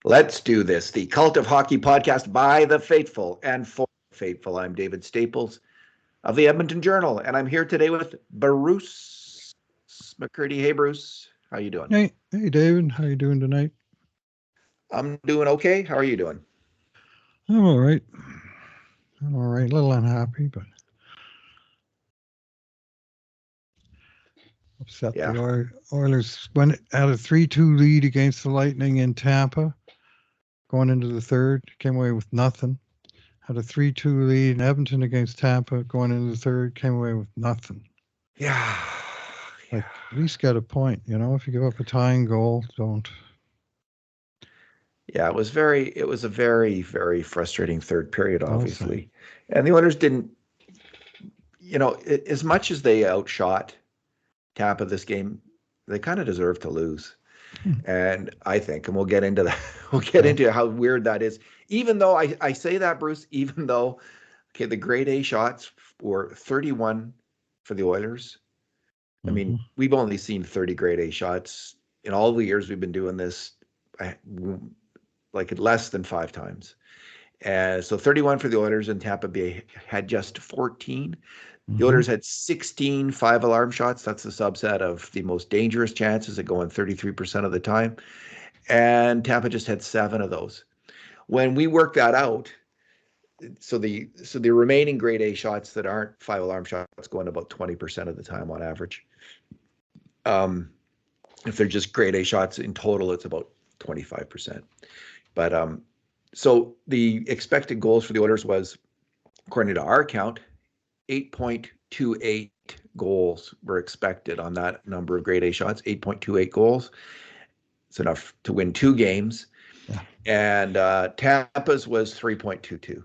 Let's do this. The Cult of Hockey podcast by the faithful and for the faithful. I'm David Staples of the Edmonton Journal, and I'm here today with Bruce McCurdy. Hey, Bruce. How you doing? Hey, David. How you doing tonight? I'm doing okay. How are you doing? I'm all right. I'm all right. A little unhappy, but upset. Yeah. The Oilers went at a 3-2 lead against the Lightning in Tampa. Going into the third, came away with nothing. Had a 3-2 lead in Edmonton against Tampa. Going into the third, came away with nothing. Yeah. Like, at least get a point. If you give up a tying goal, don't. Yeah, it was a very, very frustrating third period, obviously. Awesome. And the Oilers didn't, as much as they outshot Tampa this game, they kind of deserve to lose. And I think, and we'll get into that, into how weird that is. Even though I say that, Bruce, even though, okay, the grade A shots were 31 for the Oilers. I mean, we've only seen 30 grade A shots in all the years we've been doing this, like less than 5 times. And so 31 for the Oilers, and Tampa Bay had just 14. The Oilers had 16 5-alarm shots. That's a subset of the most dangerous chances that go in 33% of the time. And Tampa just had 7 of those. When we work that out, so the remaining grade A shots that aren't 5-alarm shots go in about 20% of the time on average. If they're just grade A shots in total, it's about 25%. But so the expected goals for the Oilers was, according to our count, 8.28 goals were expected on that number of grade A shots. 8.28 goals. It's enough to win 2 games. Yeah. And Tampa's was 3.22.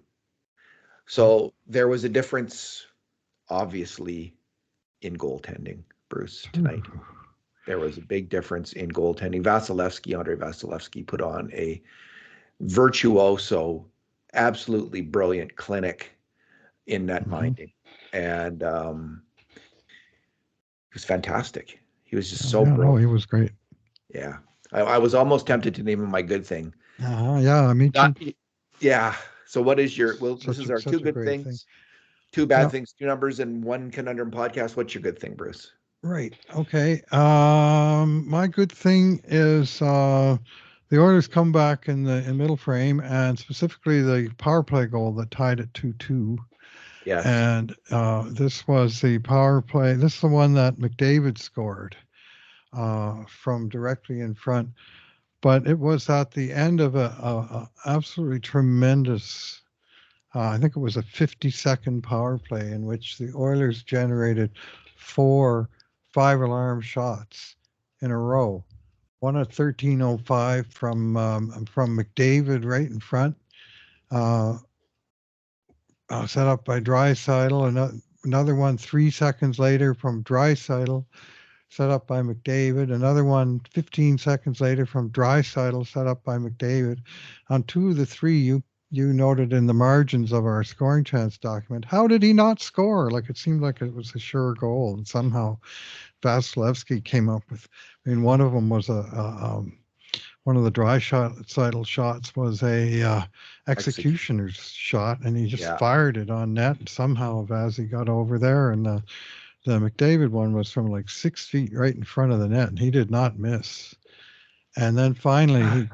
So there was a difference, obviously, in goaltending, Bruce, tonight. There was a big difference in goaltending. Andre Vasilevskiy put on a virtuoso, absolutely brilliant clinic in net minding. And he was fantastic. He was just so brilliant. Oh, he was great. Yeah. I was almost tempted to name him my good thing. Yeah, I mean, yeah. So what is your, this is our 2 good things, 2 bad things, 2 numbers, and 1 Conundrum podcast. What's your good thing, Bruce? Right. Okay. My good thing is the Oilers come back in middle frame, and specifically the power play goal that tied it 2-2. Yes. And this was the power play. This is the one that McDavid scored from directly in front. But it was at the end of a absolutely tremendous, I think it was a 50-second power play in which the Oilers generated 4 5-alarm shots in a row. One at 13:05 from McDavid right in front, set up by Draisaitl. Another one 3 seconds later from Draisaitl, set up by McDavid. Another one 15 seconds later from Draisaitl, set up by McDavid. On 2 of the 3, you noted in the margins of our scoring chance document, how did he not score? Like, it seemed like it was a sure goal, and somehow Vasilevskiy came up with. I mean, one of them was one of the Draisaitl shots was a executioner's shot, and he just fired it on net. And somehow Vazzy got over there, and the McDavid one was from like 6 feet right in front of the net, and he did not miss. And then finally,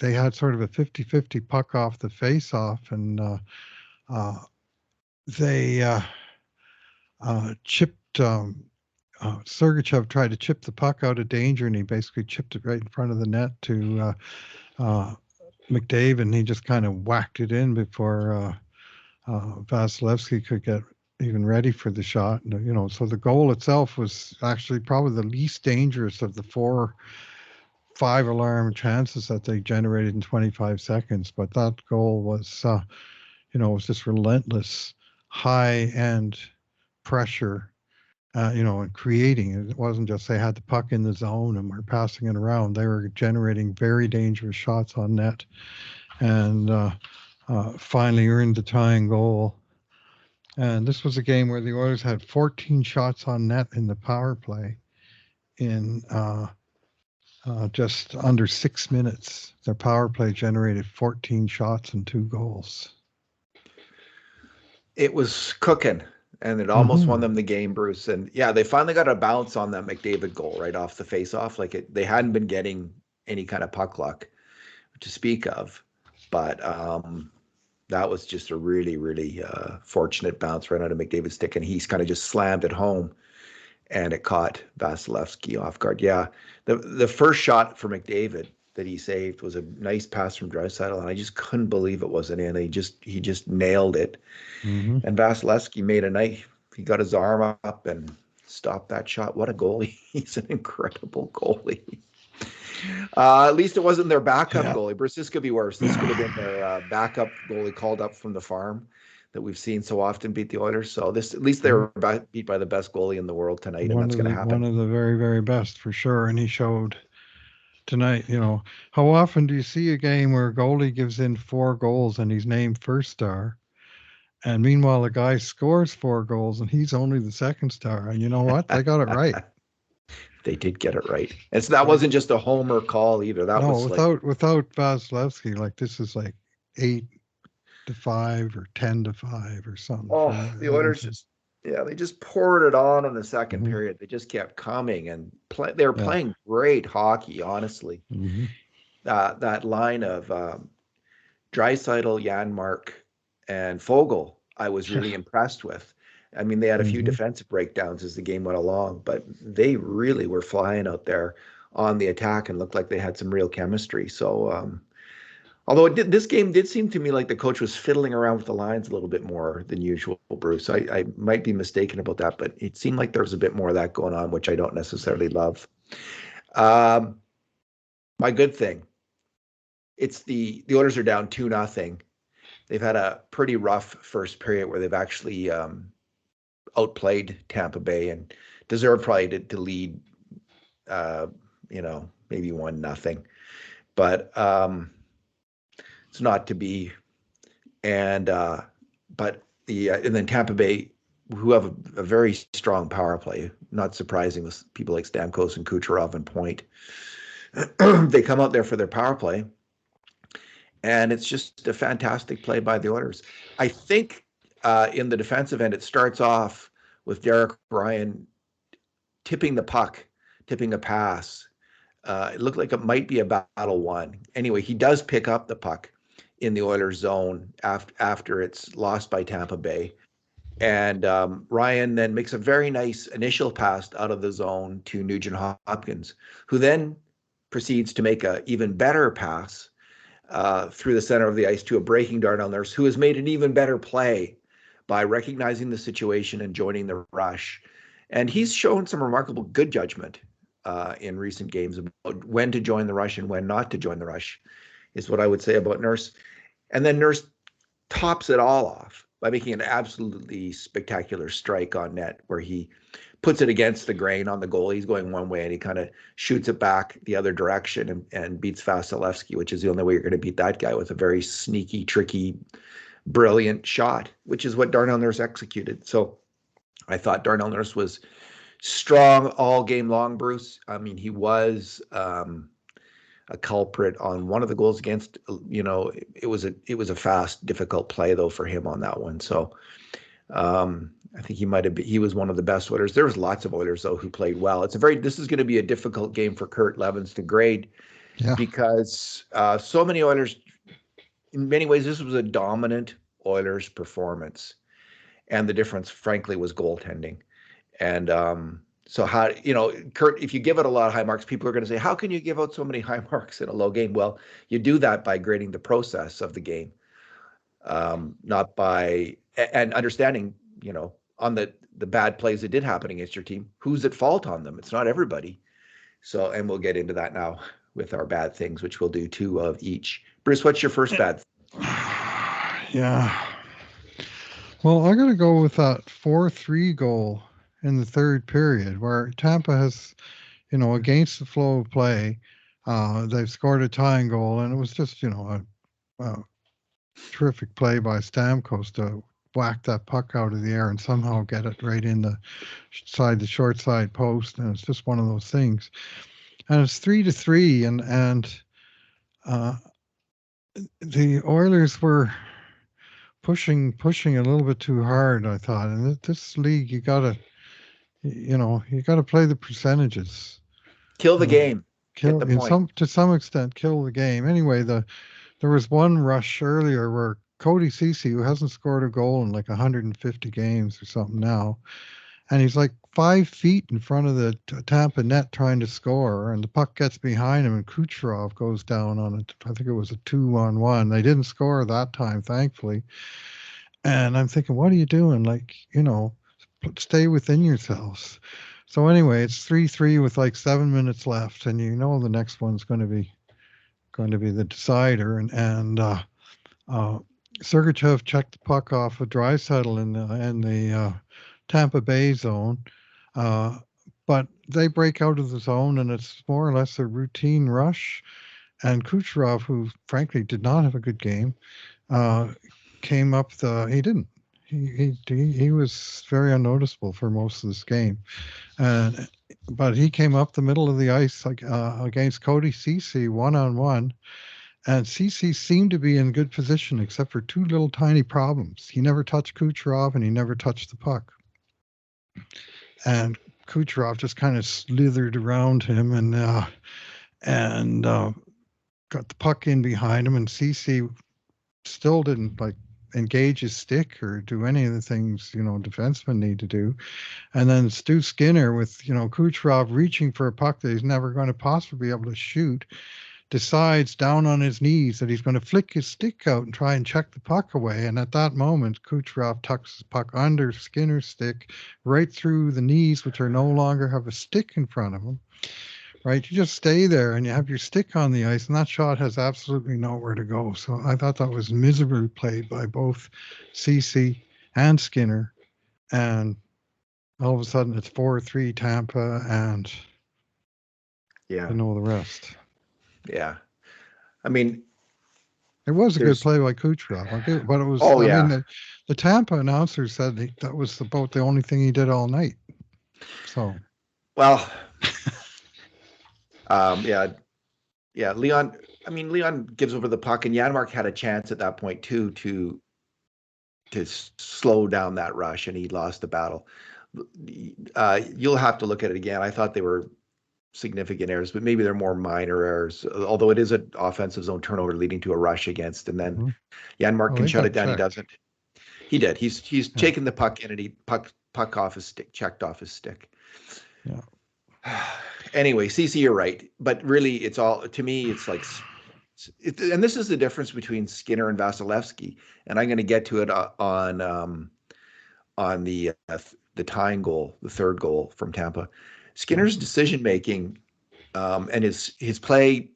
they had sort of a 50-50 puck off the face-off, and they chipped. Sergachev tried to chip the puck out of danger, and he basically chipped it right in front of the net to McDavid, and he just kind of whacked it in before Vasilevskiy could get even ready for the shot. So the goal itself was actually probably the least dangerous of the 4 5-alarm chances that they generated in 25 seconds. But that goal was, was just relentless, high-end pressure, and creating. It wasn't just they had the puck in the zone and were passing it around. They were generating very dangerous shots on net, and finally earned the tying goal. And this was a game where the Oilers had 14 shots on net in the power play in just under 6 minutes. Their power play generated 14 shots and 2 goals. It was cooking, and it almost won them the game, Bruce. And yeah, they finally got a bounce on that McDavid goal right off the faceoff. Like they hadn't been getting any kind of puck luck to speak of, but that was just a really, really fortunate bounce right out of McDavid's stick, and he's kind of just slammed it home, and it caught Vasilevskiy off guard. Yeah, the first shot for McDavid that he saved was a nice pass from Draisaitl, and I just couldn't believe it wasn't in. He just nailed it. And Vasilevskiy made a nice. He got his arm up and stopped that shot. What a goalie! He's an incredible goalie. At least it wasn't their backup goalie. Bruce, this could be worse. This could have been their backup goalie called up from the farm that we've seen so often beat the Oilers. So this, at least they were beat by the best goalie in the world tonight, and that's going to happen. One of the very, very best for sure. And he showed tonight. How often do you see a game where a goalie gives in 4 goals and he's named first star, and meanwhile the guy scores 4 goals and he's only the second star? And you know what? They got it right. They did get it right. And so that wasn't just a homer call either. That was without Vasilevskiy, like this is like 8-5 or 10-5 or something. Oh, the Oilers they just poured it on in the second period. They just kept coming and they were playing great hockey, honestly. That line of Draisaitl, Janmark, and Foegele, I was really impressed with. I mean, they had a few defensive breakdowns as the game went along, but they really were flying out there on the attack and looked like they had some real chemistry. So, although this game did seem to me like the coach was fiddling around with the lines a little bit more than usual, Bruce. I might be mistaken about that, but it seemed like there was a bit more of that going on, which I don't necessarily love. My good thing, it's the Oilers are down 2-0. They've had a pretty rough first period where they've actually outplayed Tampa Bay and deserved probably to lead, maybe 1-0. But it's not to be. And then Tampa Bay, who have a very strong power play, not surprising with people like Stamkos and Kucherov and Point. They come out there for their power play, and it's just a fantastic play by the Oilers. I think in the defensive end, it starts off with Derek Ryan tipping the puck, tipping a pass. It looked like it might be a battle won. Anyway, he does pick up the puck in the Oilers zone after it's lost by Tampa Bay. And Ryan then makes a very nice initial pass out of the zone to Nugent Hopkins, who then proceeds to make an even better pass through the center of the ice to a breaking Darnell Nurse, who has made an even better play by recognizing the situation and joining the rush. And he's shown some remarkable good judgment in recent games about when to join the rush and when not to join the rush, is what I would say about Nurse. And then Nurse tops it all off by making an absolutely spectacular strike on net where he puts it against the grain on the goal. He's going one way and he kind of shoots it back the other direction and beats Vasilevskiy, which is the only way you're going to beat that guy, with a very sneaky, tricky, brilliant shot, which is what Darnell Nurse executed. So I thought Darnell Nurse was strong all game long, Bruce. I mean, he was a culprit on one of the goals against, it was a fast, difficult play though for him on that one. So I think he was one of the best Oilers. There was lots of Oilers though who played well. This is going to be a difficult game for Kurt Levens to grade because so many Oilers, in many ways, this was a dominant Oilers performance. And the difference, frankly, was goaltending. And so Kurt, if you give it a lot of high marks, people are going to say, how can you give out so many high marks in a low game? Well, you do that by grading the process of the game, not by, and understanding, on the bad plays that did happen against your team, who's at fault on them. It's not everybody. So, and we'll get into that now with our bad things, which we'll do 2 of each. Bruce, what's your first bad thing? Yeah. Well, I got to go with that 4-3 goal in the third period where Tampa has, against the flow of play, they've scored a tying goal, and it was just, a terrific play by Stamkos to whack that puck out of the air and somehow get it right in the short side post. And it's just one of those things. and it's 3-3, and uh, the Oilers were pushing a little bit too hard, I thought. And this league, you gotta play the percentages. Kill the You know, game. Get kill the in point. some extent, kill the game. Anyway, there was one rush earlier where Cody Ceci, who hasn't scored a goal in like 150 games or something now, and he's like 5 feet in front of the Tampa net trying to score, and the puck gets behind him, and Kucherov goes down on it. I think it was a 2-on-1. They didn't score that time, thankfully. And I'm thinking, what are you doing? Like, stay within yourselves. So anyway, it's 3-3 with like 7 minutes left, and the next one's going to be the decider. And Sergachev checked the puck off of Draisaitl in the Tampa Bay zone, uh, but they break out of the zone, and it's more or less a routine rush. And Kucherov, who frankly did not have a good game, uh, came up the. He didn't. He was very unnoticeable for most of this game, and but he came up the middle of the ice like against Cody Ceci 1-on-1, and Ceci seemed to be in good position except for two little tiny problems. He never touched Kucherov, and he never touched the puck. And Kucherov just kind of slithered around him and got the puck in behind him, and Ceci still didn't like engage his stick or do any of the things defensemen need to do. And then Stu Skinner with Kucherov reaching for a puck that he's never going to possibly be able to shoot, decides down on his knees that he's going to flick his stick out and try and check the puck away. And at that moment, Kucherov tucks his puck under Skinner's stick right through the knees, which are no longer have a stick in front of him. Right, you just stay there and you have your stick on the ice, and that shot has absolutely nowhere to go. So I thought that was miserably played by both Ceci and Skinner. And all of a sudden, it's 4-3 Tampa, and Yeah. you know the rest. Yeah. I mean, it was a good there's. play by Kucherov, but it was. Oh I yeah. mean, the Tampa announcer said that was about the only thing he did all night. So. Well. Yeah. Yeah. Leon. I mean, Leon gives over the puck, and Janmark had a chance at that point too to slow down that rush, and he lost the battle. You'll have to look at it again. I thought they were significant errors, but maybe they're more minor errors, although it is an offensive zone turnover leading to a rush against, and then Janmark can shut it down. Checked. He doesn't. He did. He's taken the puck in, and he puck off his stick, checked off his stick. Yeah. Anyway, CC, you're right, but really, it's all, to me, it's like, and this is the difference between Skinner and Vasilevskiy, and I'm going to get to it on the tying goal, the third goal from Tampa. Skinner's decision making and his play,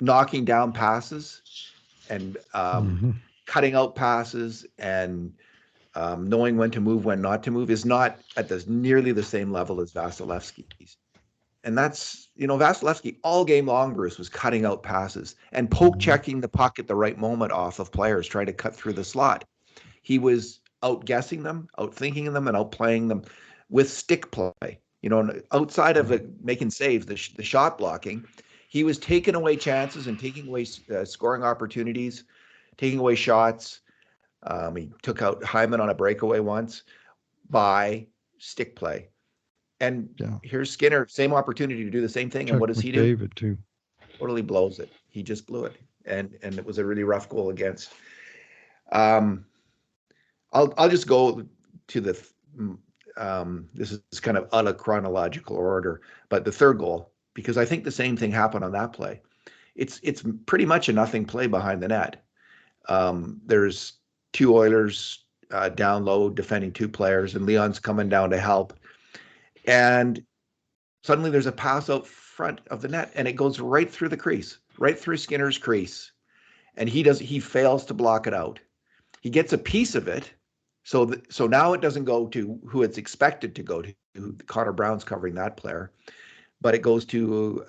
knocking down passes and cutting out passes and knowing when to move, when not to move, is not at nearly the same level as Vasilevskiy's. And that's, Vasilevskiy all game long, Bruce, was cutting out passes and poke checking the puck at the right moment off of players trying to cut through the slot. He was outguessing them, outthinking them, and outplaying them with stick play. Outside of making saves, the shot blocking, he was taking away chances and taking away scoring opportunities, taking away shots. He took out Hyman on a breakaway once by stick play. And here's Skinner, same opportunity to do the same thing. And what does he do? David too. Totally blows it. He just blew it. And it was a really rough goal against. I'll just go to the this is kind of out of chronological order, but the third goal, because I think the same thing happened on that play. It's pretty much a nothing play behind the net. There's two Oilers down low defending two players, and Leon's coming down to help. And suddenly there's a pass out front of the net, and it goes right through the crease, right through Skinner's crease. And he fails to block it out. He gets a piece of it. So now it doesn't go to who it's expected to go to. Connor Brown's covering that player, but it goes to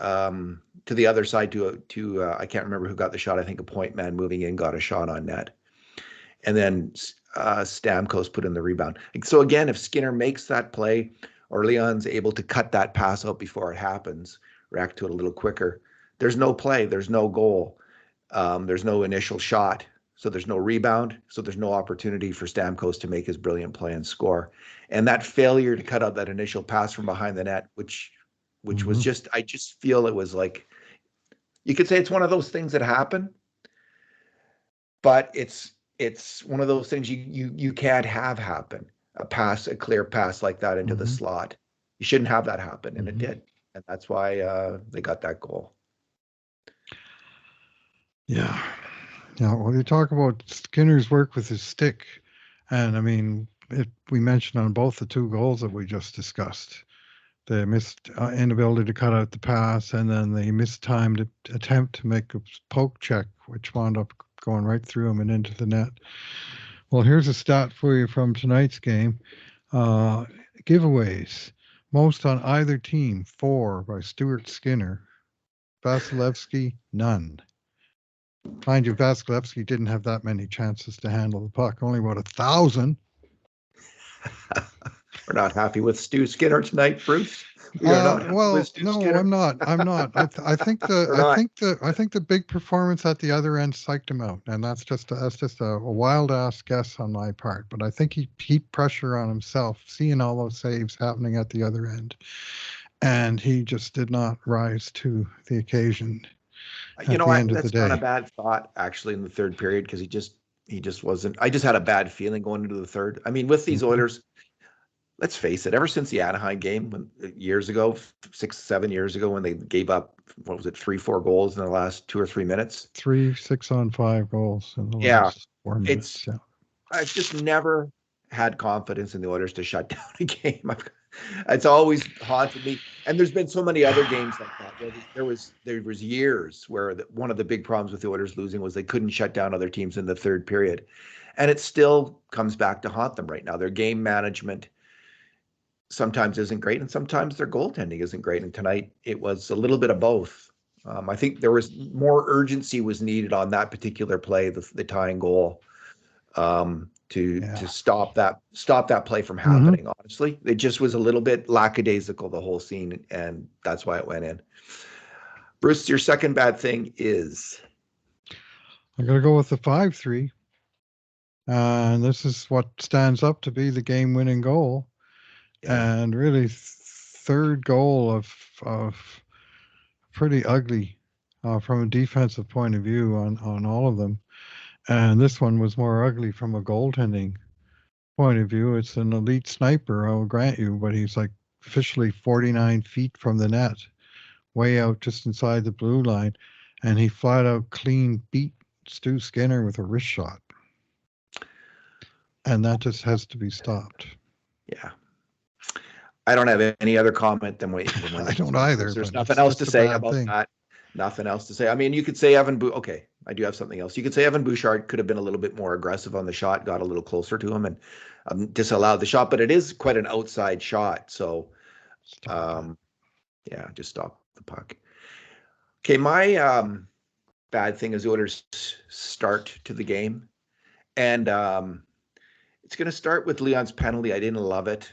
the other side to I can't remember who got the shot. I think a point man moving in got a shot on net, and then Stamkos put in the rebound. So again, if Skinner makes that play, or Leon's able to cut that pass out before it happens, react to it a little quicker. There's no play. There's no goal. There's no initial shot. So there's no rebound. So there's no opportunity for Stamkos to make his brilliant play and score. And that failure to cut out that initial pass from behind the net, which was just, I just feel it was like, you could say it's one of those things that happen, but it's one of those things you can't have happen. A clear pass like that into the slot. You shouldn't have that happen, and it did. And that's why they got that goal. Yeah. Yeah. Well, you talk about Skinner's work with his stick. And I mean, we mentioned on both the two goals that we just discussed, the missed inability to cut out the pass, and then the mistimed attempt to make a poke check, which wound up going right through him and into the net. Well, here's a stat for you from tonight's game. Giveaways. Most on either team, 4 by Stuart Skinner. Vasilevskiy, none. Mind you, Vasilevskiy didn't have that many chances to handle the puck, only about 1,000. We're not happy with Stu Skinner tonight, Bruce. We are not. Well, no, Skinner. I'm not. I think the big performance at the other end psyched him out, and that's just a wild ass guess on my part. But I think he heaped pressure on himself, seeing all those saves happening at the other end, and he just did not rise to the occasion. You know what? That's not a bad thought actually in the third period, because he just wasn't. I just had a bad feeling going into the third. I mean, with these Oilers, let's face it, ever since the Anaheim game years ago, 6-7 years ago, when they gave up, what was it, 3-4 goals in the last 2 or 3 minutes? 3 6-on-5 goals in the last 4 minutes. I've just never had confidence in the Oilers to shut down a game. It's always haunted me. And there's been so many other games like that. There was years where one of the big problems with the Oilers losing was they couldn't shut down other teams in the third period. And it still comes back to haunt them right now. Their game management sometimes isn't great, and sometimes their goaltending isn't great. And tonight it was a little bit of both. I think there was more urgency was needed on that particular play, the tying goal, to stop that play from happening. Honestly, it just was a little bit lackadaisical, the whole scene, and that's why it went in. Bruce, your second bad thing is? I'm going to go with the 5-3. And this is what stands up to be the game-winning goal. Yeah. And really, third goal of pretty ugly from a defensive point of view on all of them. And this one was more ugly from a goaltending point of view. It's an elite sniper, I will grant you, but he's like officially 49 feet from the net, way out just inside the blue line. And he flat out clean beat Stu Skinner with a wrist shot. And that just has to be stopped. Yeah. I don't have any other comment than when I don't either. There's nothing else to say about that. Nothing else to say. I mean, you could say okay, I do have something else. You could say Evan Bouchard could have been a little bit more aggressive on the shot, got a little closer to him, and disallowed the shot. But it is quite an outside shot. So, just stop the puck. Okay, my bad thing is the Oilers' start to the game. And it's going to start with Leon's penalty. I didn't love it.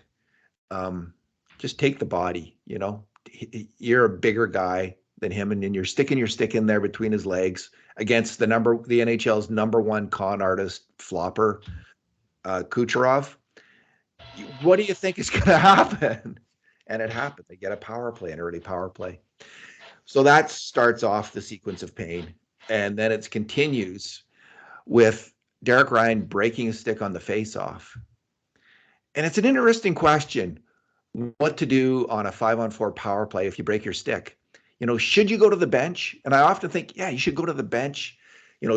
Just take the body, You're a bigger guy than him, and you're sticking your stick in there between his legs against the NHL's number one con artist flopper, Kucherov. What do you think is going to happen? And it happened. They get a power play, an early power play. So that starts off the sequence of pain. And then it continues with Derek Ryan breaking his stick on the face-off. And it's an interesting question, what to do on a 5-on-4 power play if you break your stick. Should you go to the bench? And I often think, you should go to the bench,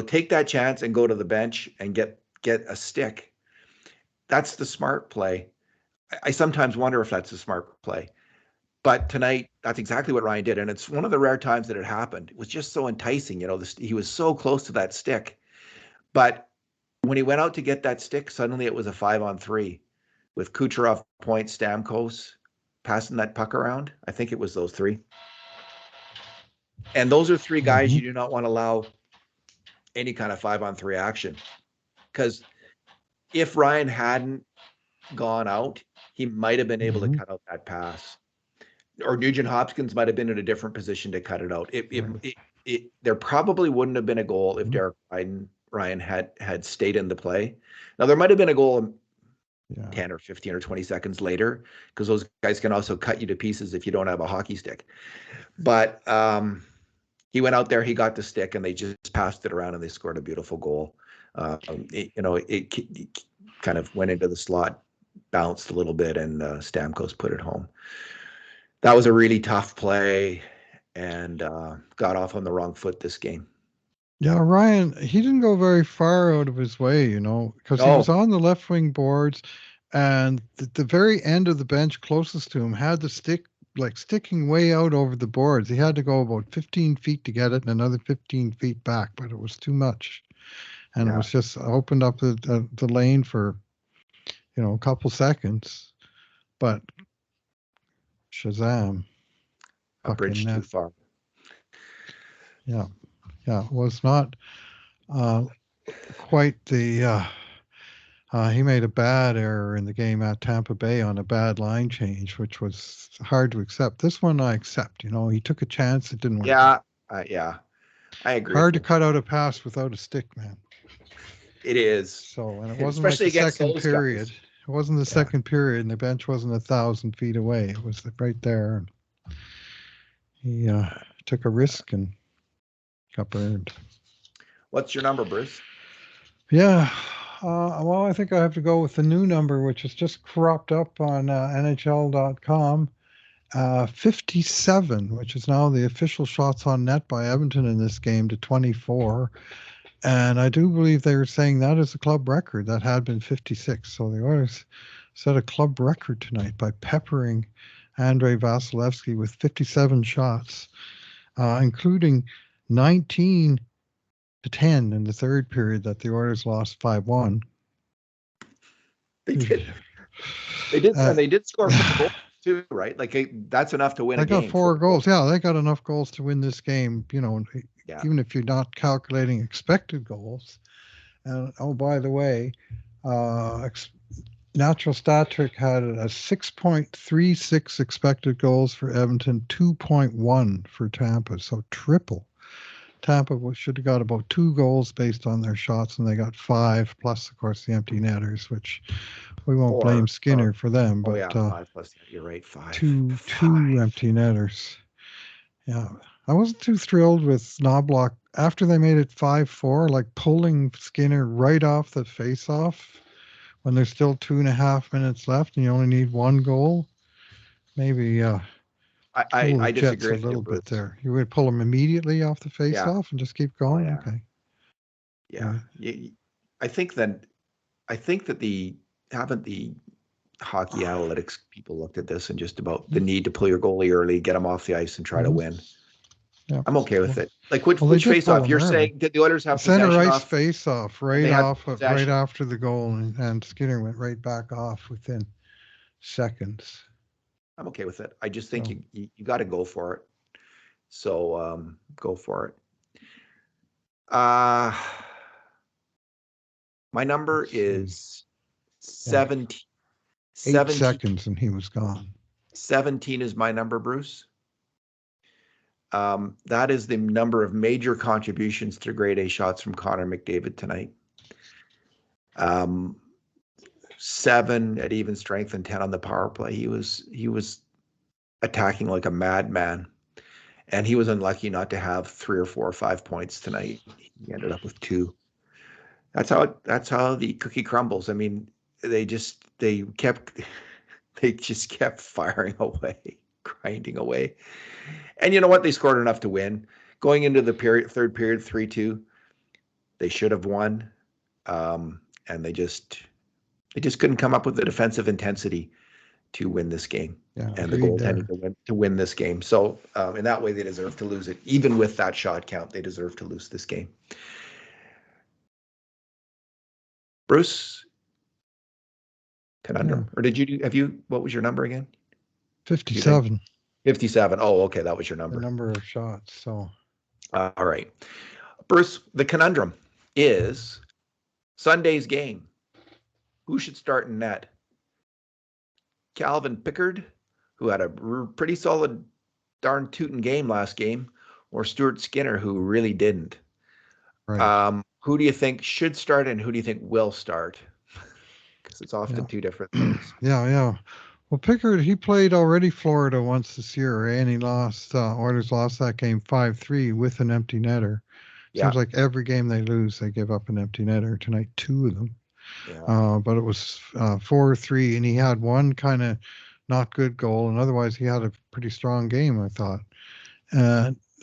take that chance and go to the bench and get a stick. That's the smart play. I sometimes wonder if that's the smart play. But tonight, that's exactly what Ryan did. And it's one of the rare times that it happened. It was just so enticing. He was so close to that stick. But when he went out to get that stick, suddenly it was a 5-on-3 with Kucherov, Point, Stamkos passing that puck around. I think it was those three. And those are three guys you do not want to allow any kind of 5-on-3 action. Because if Ryan hadn't gone out, he might have been able to cut out that pass. or Nugent Hopkins might have been in a different position to cut it out. There probably wouldn't have been a goal if Derek Ryan had stayed in the play. Now there might have been a goal 10 or 15 or 20 seconds later, because those guys can also cut you to pieces if you don't have a hockey stick. But he went out there, he got the stick, and they just passed it around, and they scored a beautiful goal. It kind of went into the slot, bounced a little bit, and Stamkos put it home. That was a really tough play, and got off on the wrong foot this game. Yeah, Ryan, he didn't go very far out of his way, because he was on the left wing boards, and the very end of the bench closest to him had the stick sticking way out over the boards. He had to go about 15 feet to get it and another 15 feet back, but it was too much. And it was just opened up the lane for, a couple seconds. But Shazam. A bridge too far. Yeah. Yeah. It was not quite the... he made a bad error in the game at Tampa Bay on a bad line change, which was hard to accept. This one I accept. He took a chance. It didn't work. Yeah, I agree. Hard to cut out a pass without a stick, man. It is. So, and it wasn't especially like the second period. Guys. It wasn't the second period, and the bench wasn't 1,000 feet away. It was right there. He took a risk and got burned. What's your number, Bruce? Yeah. Well, I think I have to go with the new number, which is just cropped up on NHL.com. 57, which is now the official shots on net by Edmonton in this game, to 24. And I do believe they were saying that is a club record. That had been 56. So the Oilers set a club record tonight by peppering Andrei Vasilevskiy with 57 shots, including 19 to 10 in the third period that the Oilers lost 5-1. They did. And they did score 4 goals too, right? That's enough to win a game. They got 4 goals. Yeah, they got enough goals to win this game, even if you're not calculating expected goals. And by the way, Natural Stat Trick had a 6.36 expected goals for Edmonton, 2.1 for Tampa, so triple. Tampa should have got about 2 goals based on their shots, and they got 5, plus, of course, the empty netters, which we won't blame Skinner for them. But 5 plus, you're right, 5. Two empty netters. Yeah, I wasn't too thrilled with Knobloch after they made it 5-4, pulling Skinner right off the face-off when there's still 2.5 minutes left, and you only need 1 goal. Maybe. I disagree a little bit there. You would pull him immediately off the face-off and just keep going. Okay. Yeah. I think that the hockey analytics people looked at this and just about the need to pull your goalie early, get him off the ice, and try to win. Yeah. I'm okay with it. Which face-off? You're saying that the Oilers have center ice face-off right after the goal, and Skinner went right back off within seconds. I'm okay with it. I just think you got to go for it. So go for it. My number is 17. 8 seconds and he was gone. 17 is my number, Bruce. That is the number of major contributions to grade A shots from Connor McDavid tonight. 7 at even strength and 10 on the power play. He was attacking like a madman, and he was unlucky not to have 3 or 4 or 5 points tonight. He ended up with 2. That's how the cookie crumbles. I mean, they just kept firing away, grinding away. And you know what? They scored enough to win. Going into the third period, 3-2, they should have won, and they just couldn't come up with the defensive intensity to win this game, and the goaltending to win this game. So in that way, they deserve to lose it. Even with that shot count, they deserve to lose this game. Bruce, Conundrum, or what was your number again? 57. 57. Oh, okay, that was your number. The number of shots. So, all right, Bruce. The conundrum is Sunday's game. Who should start in net? Calvin Pickard who had a pretty solid, darn tootin' game last game, or Stuart Skinner, who really didn't. Right. Who do you think should start and who do you think will start? Because it's often Yeah. two different things. Yeah. Well, Pickard, he played already Florida once this year, and he lost. Oilers lost that game 5-3 with an empty netter. Yeah, Seems like every game they lose, they give up an empty netter. Tonight, two of them. yeah, But it was 4-3, and he had one kind of not good goal, and otherwise he had a pretty strong game, I thought.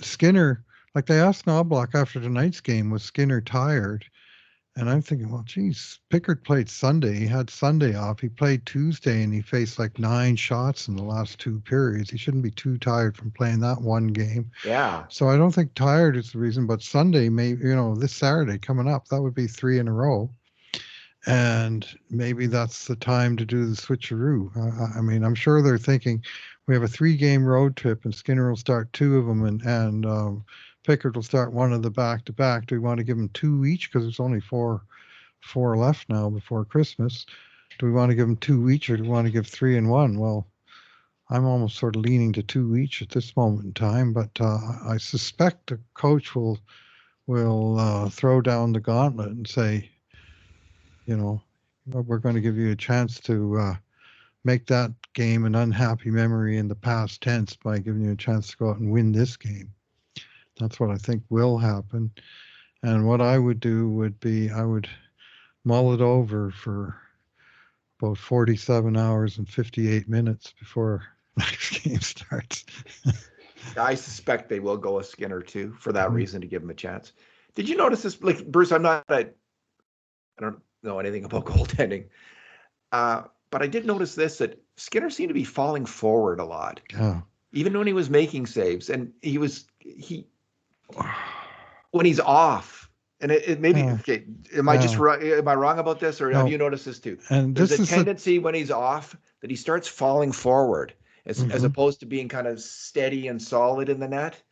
Skinner, like they asked Knobloch after tonight's game, was Skinner tired? And I'm thinking, well, geez, Pickard played Sunday. He had Sunday off. He played Tuesday, and he faced like 9 shots in the last 2 periods. He shouldn't be too tired from playing that one game. yeah. So I don't think tired is the reason, but Sunday, maybe, this Saturday coming up, that would be 3 in a row. And maybe that's the time to do the switcheroo. I mean, I'm sure they're thinking we have a 3-game road trip, and Skinner will start 2 of them, and Pickard will start one of the back-to-back. Do we want to give them 2 each because there's only four left now before Christmas? Do we want to give them 2 each, or do we want to give 3 and 1? Well, I'm almost sort of leaning to 2 each at this moment in time, but I suspect the coach will throw down the gauntlet and say, we're going to give you a chance to make that game an unhappy memory in the past tense by giving you a chance to go out and win this game. That's what I think will happen. And what I would do would be I would mull it over for about 47 hours and 58 minutes before next game starts. I suspect they will go with Skinner too for that Mhm. reason, to give him a chance. Did you notice this? Like, Bruce, I don't know anything about goaltending, but I did notice this, that Skinner seemed to be falling forward a lot, Yeah. even when he was making saves, and when he's off. And it maybe, Yeah. okay, am I wrong about this, or have No. you noticed this too? And There's this a is tendency when he's off that he starts falling forward as Mhm. opposed to being kind of steady and solid in the net,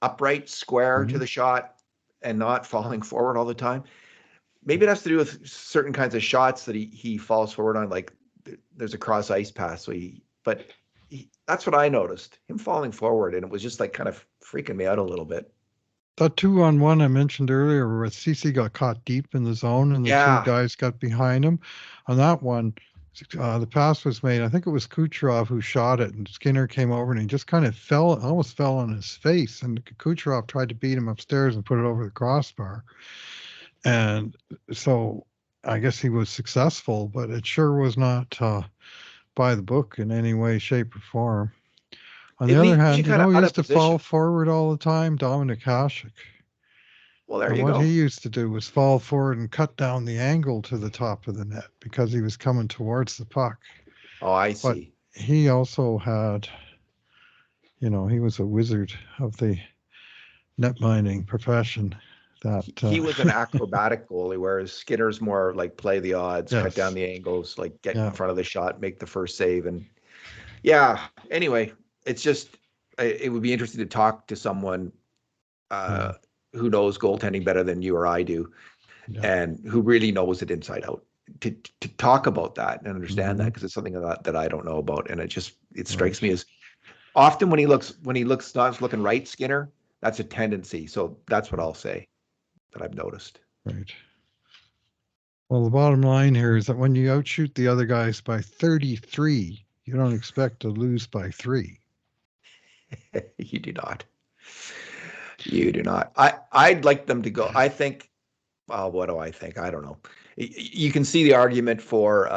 upright, square to Mhm. the shot, and not falling forward all the time. Maybe it has to do with certain kinds of shots that he falls forward on, like there's a cross ice pass. So that's what I noticed, him falling forward, and it was just like kind of freaking me out a little bit. that 2-on-1 I mentioned earlier where CC got caught deep in the zone and the 2 Yeah, guys got behind him. On that one, the pass was made. I think it was Kucherov who shot it, and Skinner came over and he just kind of almost fell on his face. And Kucherov tried to beat him upstairs and put it over the crossbar. And so I guess he was successful, but it sure was not by the book in any way, shape, or form. On the it other leaves you hand, kind of who out used of to fall position. forward all the time? Dominic Hasek. Well, there And you what go. he used to do was fall forward and cut down the angle to the top of the net because he was coming towards the puck. Oh, I But see. he also had, he was a wizard of the net mining profession. That He was an acrobatic goalie, whereas Skinner's more like play the odds, cut down yes, the angles, like get in yeah, front of the shot, make the first save. And yeah, anyway, it's just, it would be interesting to talk to someone yeah, uh, who knows goaltending better than you or I do, yeah. and who really knows it inside out, to talk about that and understand that, Hmm. because it's something that I don't know about. And it strikes Right, me as often when he looks not looking right, Skinner, that's a tendency. So that's what I'll say that I've noticed. right. Well, the bottom line here is that when you outshoot the other guys by 33, you don't expect to lose by 3. You do not. You do not. I'd like them to go. I think. What do I think? I don't know. You can see the argument for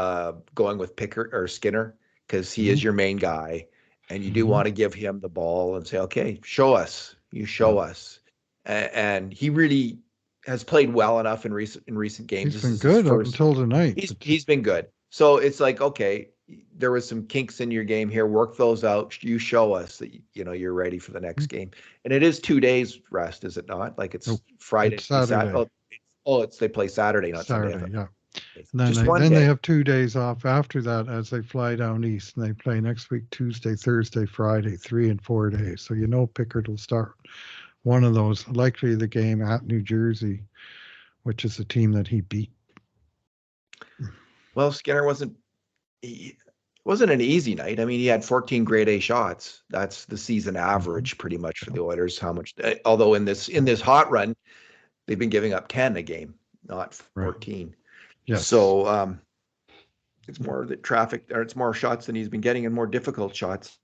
going with Pickard or Skinner, because he Hmm. is your main guy, and you do Hmm. want to give him the ball and say, "Okay, show us. You Yeah, show us." And he really has played well enough in recent games. he's This been is his good up first. until tonight, He's but he's been good. So it's like, okay, there was some kinks in your game here. Work those out. You show us that you're ready for the next game. And it is 2 days rest, is it not? Like it's nope, Friday, it's Saturday. Saturday. It's they play Saturday, not Sunday. I Saturday, thought. yeah. Okay. And then Just they one then they day. have 2 days off after that as they fly down east, and they play next week Tuesday, Thursday, Friday, 3 and 4 days. So Pickard will start one of those, likely the game at New Jersey, which is the team that he beat. Well, Skinner wasn't. He, wasn't an easy night. I mean, he had 14 grade A shots. That's the season Mhm. average pretty much for the Oilers. How much, although in this hot run, they've been giving up 10 a game, not Right. 14. Yes. So it's more the traffic, or it's more shots than he's been getting, and more difficult shots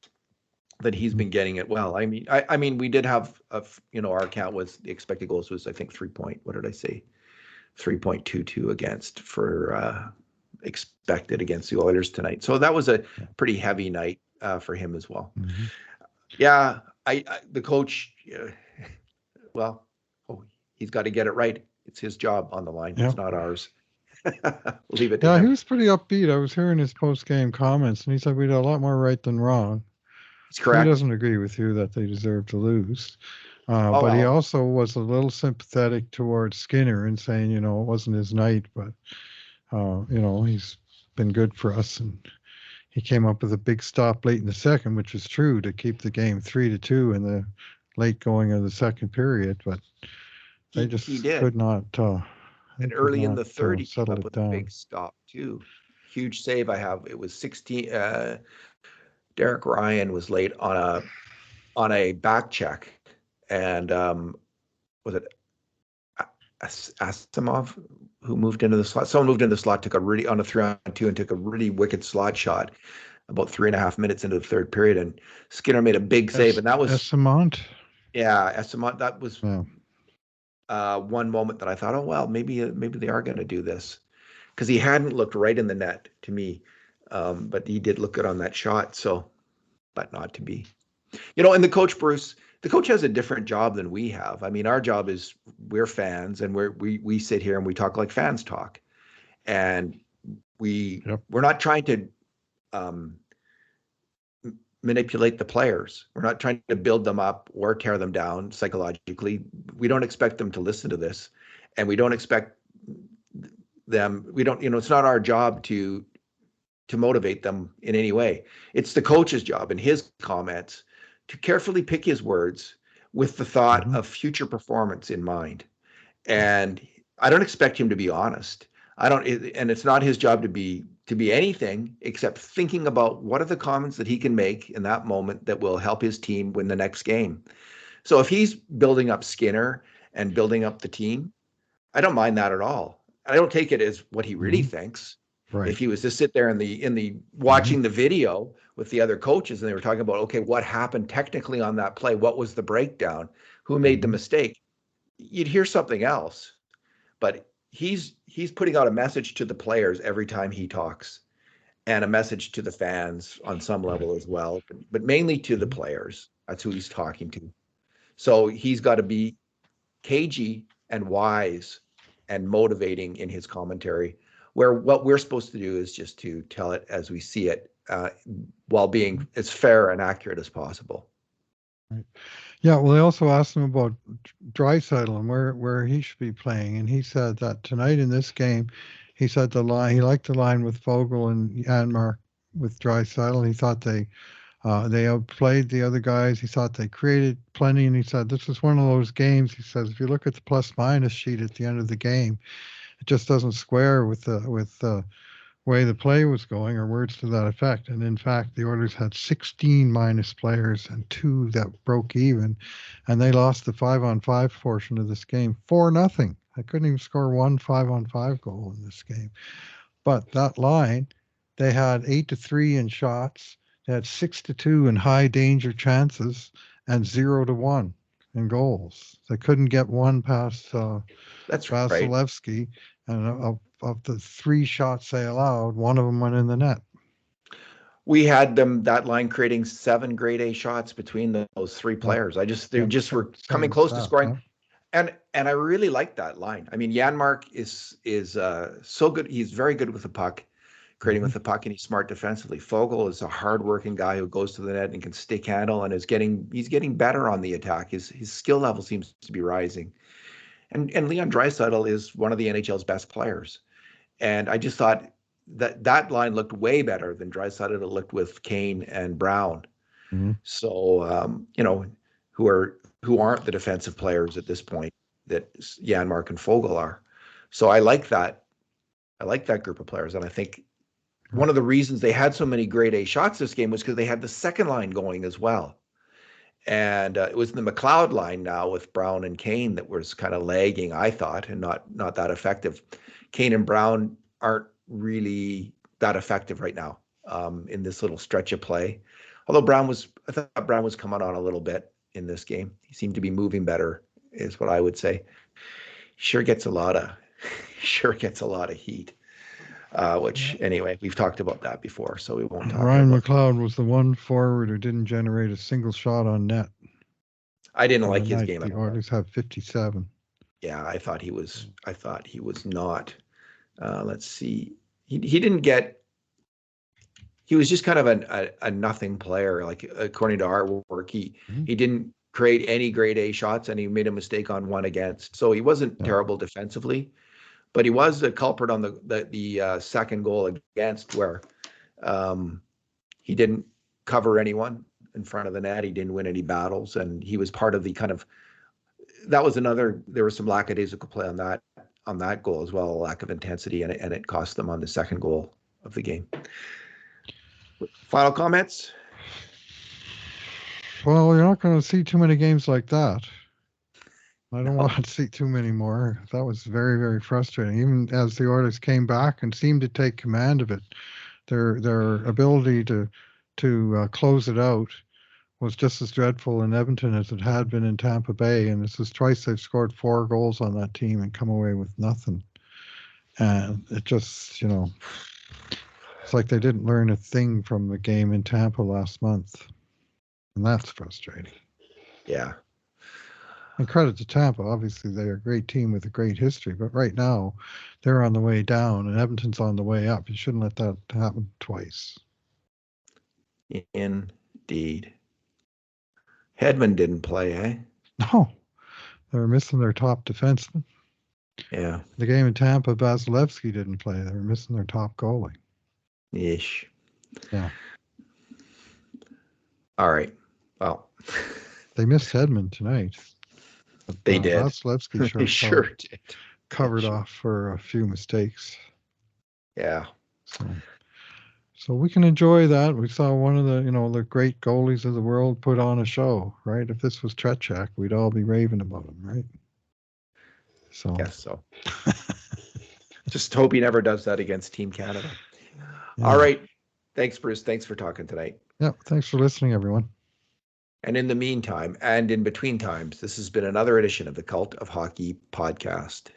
than he's been getting it well. I mean, we did have our count was the expected goals was, I think, 3.22 against for expected against the Oilers tonight. So that was a pretty heavy night for him as well. Mhm. Yeah, the coach, well, he's got to get it right. It's his job on the line. Yeah. It's not ours. Leave it to Yeah, he him. was pretty upbeat. I was hearing his post-game comments, and he said we did a lot more right than wrong. He's He correct. doesn't agree with you that they deserve to lose. Oh, But he well. also was a little sympathetic towards Skinner and saying, it wasn't his night, but, he's been good for us. And he came up with a big stop late in the second, which is true, to keep the game 3-2 in the late going of the second period. But they just he did. could not. And early in the third, he came settle up it with down. a big stop too. Huge save. It was 16. Derek Ryan was late on a back check, and was it Asimov who moved into the slot? Someone moved into the slot, took a really on a 3-on-2, and took a really wicked slot shot about 3.5 minutes into the third period, and Skinner made a big save, and that was Esamont. Yeah, Esamont. That was Yeah. one moment that I thought, oh well, maybe they are going to do this, because he hadn't looked right in the net to me, but he did look good on that shot. So, but not to be. And the coach, Bruce, the coach has a different job than we have. I mean, our job is we're fans, and we sit here and we talk like fans talk, and we're not trying to manipulate the players. We're not trying to build them up or tear them down psychologically. We don't expect them to listen to this, and we don't expect them. We don't. It's not our job to motivate them in any way. It's the coach's job in his comments to carefully pick his words with the thought of future performance in mind. And I don't expect him to be honest. And it's not his job to be anything except thinking about what are the comments that he can make in that moment that will help his team win the next game. So if he's building up Skinner and building up the team, I don't mind that at all. I don't take it as what he really thinks. Right. If he was to sit there in the watching the video with the other coaches, and they were talking about, okay, what happened technically on that play? What was the breakdown? Who made the mistake? You'd hear something else. But he's putting out a message to the players every time he talks, and a message to the fans on some level as well, but mainly to the players. That's who he's talking to. So he's got to be cagey and wise and motivating in his commentary, where what we're supposed to do is just to tell it as we see it, while being as fair and accurate as possible. Right. Yeah, well, they also asked him about Draisaitl and where he should be playing, and he said that tonight in this game, he said he liked the line with Vogel and Janmark with Draisaitl. He thought they outplayed the other guys. He thought they created plenty, and he said this is one of those games. He says if you look at the plus minus sheet at the end of the game, it just doesn't square with the way the play was going, or words to that effect. And in fact, the Oilers had 16 minus players and 2 that broke even, and they lost the 5-on-5 portion of this game 4-0. I couldn't even score one 5-on-5 goal in this game. But that line, they had 8-3 in shots, they had 6-2 in high danger chances, and 0-1 in goals. They couldn't get one past That's right. Vasilevskiy, and of the 3 shots they allowed, one of them went in the net. We had that line creating 7 grade A shots between those 3 players. They just were coming close to scoring. And I really like that line. I mean, Janmark is so good. He's very good with the puck, creating with the puck, and he's smart defensively. Fogel is a hardworking guy who goes to the net and can stick handle, and he's getting better on the attack. His skill level seems to be rising. And Leon Draisaitl is one of the NHL's best players. And I just thought that line looked way better than Draisaitl looked with Kane and Brown. So, who aren't the defensive players at this point that Janmark and Fogel are. So I like that. I like that group of players, and I think one of the reasons they had so many grade A shots this game was because they had the second line going as well. And it was the McLeod line now with Brown and Kane that was kind of lagging, I thought, and not that effective. Kane and Brown aren't really that effective right now in this little stretch of play. Although I thought Brown was coming on a little bit in this game. He seemed to be moving better, is what I would say. Sure gets a lot of heat. Which anyway, we've talked about that before, so we won't talk Ryan about McLeod was the one forward who didn't generate a single shot on net. I didn't like his game. The Oilers have 57. Yeah, I thought he was not. Let's see. He didn't get. He was just kind of a nothing player. Like according to our work, he didn't create any grade A shots, and he made a mistake on one against. So he wasn't terrible defensively, but he was a culprit on the second goal against, where he didn't cover anyone in front of the net. He didn't win any battles, and he was part of the kind of. That was another. There was some lackadaisical play on that goal as well, a lack of intensity, and it cost them on the second goal of the game. Final comments? Well, you're not going to see too many games like that. I don't want to see too many more. That was very, very frustrating. Even as the Oilers came back and seemed to take command of it, their ability to close it out was just as dreadful in Edmonton as it had been in Tampa Bay. And this is twice they've scored 4 goals on that team and come away with nothing. And it just, it's like they didn't learn a thing from the game in Tampa last month. And that's frustrating. Yeah. And credit to Tampa. Obviously, they're a great team with a great history. But right now, they're on the way down and Edmonton's on the way up. You shouldn't let that happen twice. Indeed. Hedman didn't play, eh? No. They were missing their top defenseman. Yeah. The game in Tampa, Vasilevskiy didn't play. They were missing their top goalie. Ish. Yeah. All right. Well. They missed Hedman tonight. But, they did. Vasilevskiy sure did. Covered off for a few mistakes. Yeah. So we can enjoy that. We saw one of the great goalies of the world put on a show, right? If this was Tretiak, we'd all be raving about him, right? So. Guess so. Just hope he never does that against Team Canada. Yeah. All right. Thanks, Bruce. Thanks for talking tonight. Yeah. Thanks for listening, everyone. And in the meantime, and in between times, this has been another edition of the Cult of Hockey podcast.